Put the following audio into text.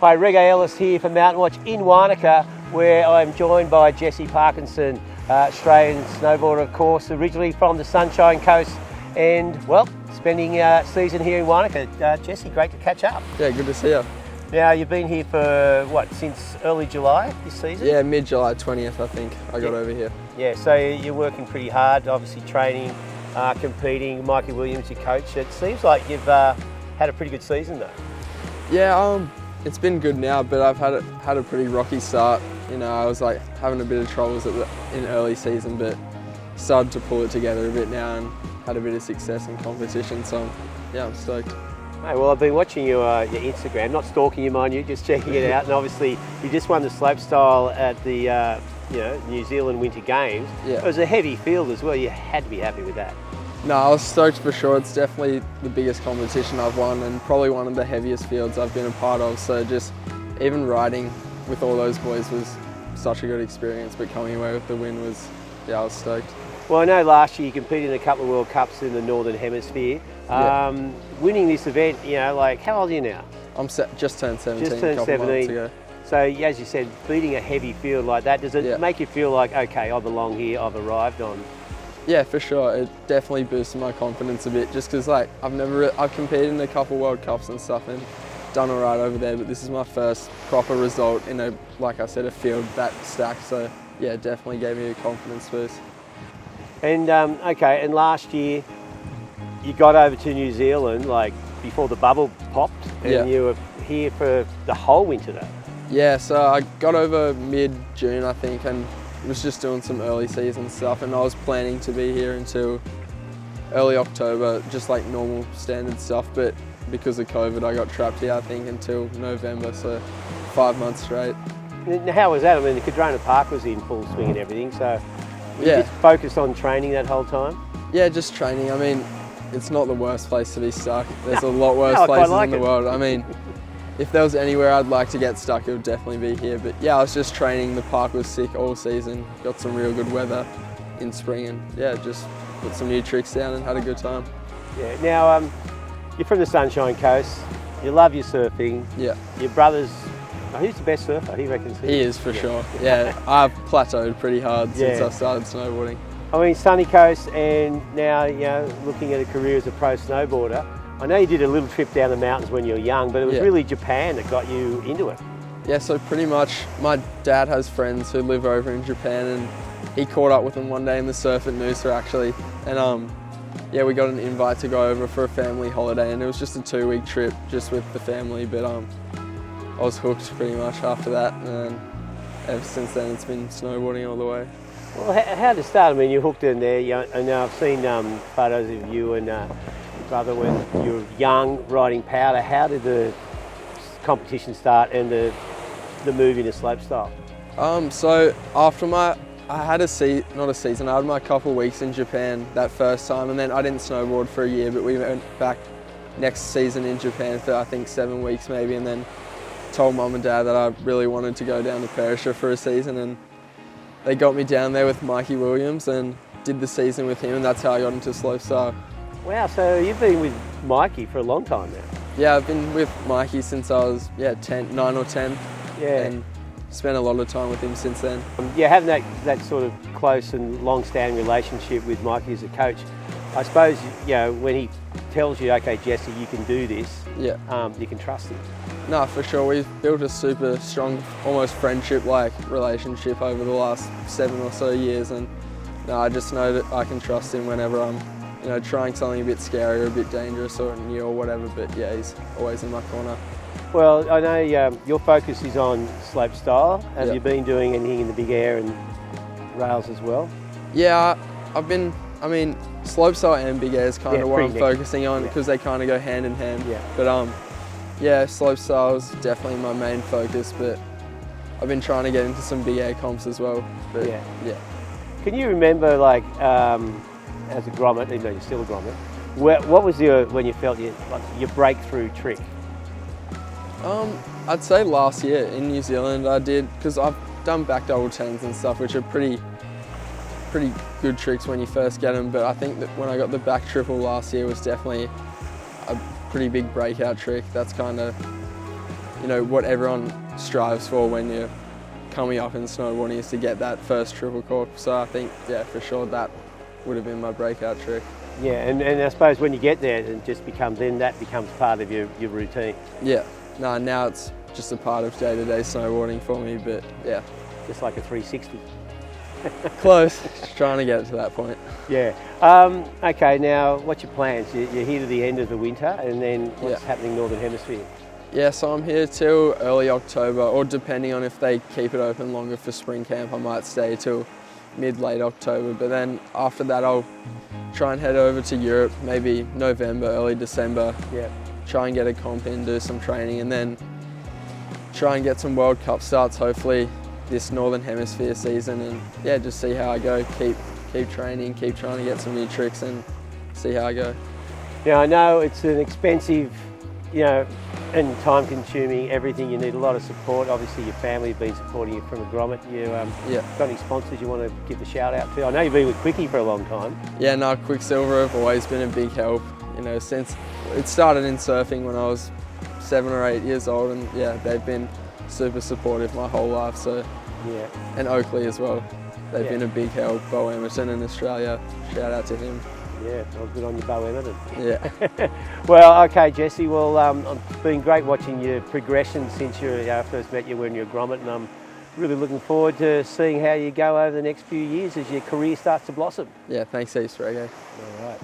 Hi, Reggae Ellis here for Mountain Watch in Wanaka, where I'm joined by Jesse Parkinson, Australian snowboarder, of course, originally from the Sunshine Coast, and well, spending season here in Wanaka. Jesse, great to catch up. Yeah, good to see you. Now, you've been here for what, since early July this season? Yeah, mid-July 20th, I think, I got over here. Yeah, so you're working pretty hard, obviously training, competing. Mikey Williams, your coach. It seems like you've had a pretty good season though. Yeah, it's been good now, but I've had a pretty rocky start. You know, I was like having a bit of troubles in early season, but started to pull it together a bit now and had a bit of success in competition. So yeah, I'm stoked. Hey, well, I've been watching your Instagram, not stalking you, mind you, just checking it out. And obviously, you just won the slopestyle at the New Zealand Winter Games. Yeah. It was a heavy field as well. You had to be happy with that. No, I was stoked for sure. It's definitely the biggest competition I've won and probably one of the heaviest fields I've been a part of. So just even riding with all those boys was such a good experience, but coming away with the win was, yeah, I was stoked. Well, I know last year you competed in a couple of World Cups in the Northern Hemisphere. Yeah. Winning this event, like, how old are you now? I'm just turned 17 Just turned a couple 17. months ago. So, as you said, beating a heavy field like that, does it make you feel like, okay, I belong here, I've arrived on? Yeah, for sure. It definitely boosted my confidence a bit, just because like I've competed in a couple World Cups and stuff and done all right over there, but this is my first proper result in like I said, a field that stacked. So yeah, it definitely gave me a confidence boost. And okay, and last year you got over to New Zealand like before the bubble popped, and you were here for the whole winter though. Yeah, so I got over mid-June I think, and was just doing some early season stuff, and I was planning to be here until early October, just like normal standard stuff, but because of COVID I got trapped here I think until November, so 5 months straight. Now, how was that? I mean, the Cadrona Park was in full swing and everything, so were you just focused on training that whole time? Yeah, just training. I mean, it's not the worst place to be stuck. There's a lot worse places in the world. I mean, if there was anywhere I'd like to get stuck, it would definitely be here. But yeah, I was just training. The park was sick all season. Got some real good weather in spring, and yeah, just put some new tricks down and had a good time. Yeah. Now, you're from the Sunshine Coast. You love your surfing. Yeah. Your brother's, who's the best surfer? He reckons he is for sure. Yeah, I've plateaued pretty hard since I started snowboarding. I mean, sunny coast, and now looking at a career as a pro snowboarder. I know you did a little trip down the mountains when you were young, but it was really Japan that got you into it. Yeah, so pretty much my dad has friends who live over in Japan, and he caught up with them one day in the surf at Noosa actually. And yeah, we got an invite to go over for a family holiday, and it was just a 2-week trip just with the family, but I was hooked pretty much after that, and ever since then it's been snowboarding all the way. Well, how did it start? I mean, you hooked in there, and I've seen photos of you and brother when you were young riding powder. How did the competition start and the move into slopestyle? So after I had not a season, I had my couple of weeks in Japan that first time, and then I didn't snowboard for a year, but we went back next season in Japan for I think 7 weeks maybe, and then told mum and dad that I really wanted to go down to Perisher for a season, and they got me down there with Mikey Williams and did the season with him, and that's how I got into slopestyle. Wow, so you've been with Mikey for a long time now. Yeah, I've been with Mikey since I was 9 or 10. Yeah. And spent a lot of time with him since then. Yeah, having that sort of close and long-standing relationship with Mikey as a coach, I suppose when he tells you, okay, Jesse, you can do this, you can trust him. No, for sure. We've built a super strong, almost friendship-like relationship over the last 7 or so years, and I just know that I can trust him whenever I'm trying something a bit scary or a bit dangerous or new or whatever, but yeah, he's always in my corner. Well, I know your focus is on slopestyle. Have you been doing anything in the big air and rails as well? Yeah, slopestyle and big air is kind of what I'm focusing on because they kind of go hand in hand. Yeah. But yeah, slopestyle is definitely my main focus, but I've been trying to get into some big air comps as well. But yeah. Can you remember, like, as a grommet, even though you're still a grommet, what was when you felt your breakthrough trick? I'd say last year in New Zealand I did, because I've done back double tens and stuff, which are pretty good tricks when you first get them, but I think that when I got the back triple last year was definitely a pretty big breakout trick. That's kind of, what everyone strives for when you're coming up in snowboarding is to get that first triple cork. So I think, yeah, for sure that would have been my breakout trick. Yeah, and I suppose when you get there, it just becomes part of your routine. Yeah, no, now it's just a part of day-to-day snowboarding for me, but yeah. Just like a 360. Close, just trying to get to that point. Yeah. Okay, now what's your plans? You're here to the end of the winter, and then what's happening Northern Hemisphere? Yeah, so I'm here till early October, or depending on if they keep it open longer for spring camp, I might stay till mid-late October. But then after that, I'll try and head over to Europe, maybe November, early December. Yeah. Try and get a comp in, do some training, and then try and get some World Cup starts, hopefully this Northern Hemisphere season, and yeah, just see how I go. Keep training, keep trying to get some new tricks, and see how I go. Now I know it's an expensive, and time-consuming everything. You need a lot of support. Obviously, your family have been supporting you from a grommet. You got any sponsors you want to give the shout out to? I know you've been with Quickie for a long time. Yeah, no, Quicksilver have always been a big help. Since it started in surfing when I was 7 or 8 years old, and yeah, they've been super supportive my whole life. So yeah, and Oakley as well. They've been a big help. Bo Emerson in Australia, shout out to him. Yeah, well, good on you, Bo Emerson. Yeah. Well, okay, Jesse. Well, it's been great watching your progression since I first met you when you were a grommet, and I'm really looking forward to seeing how you go over the next few years as your career starts to blossom. Yeah, thanks heaps, Reggae. All right.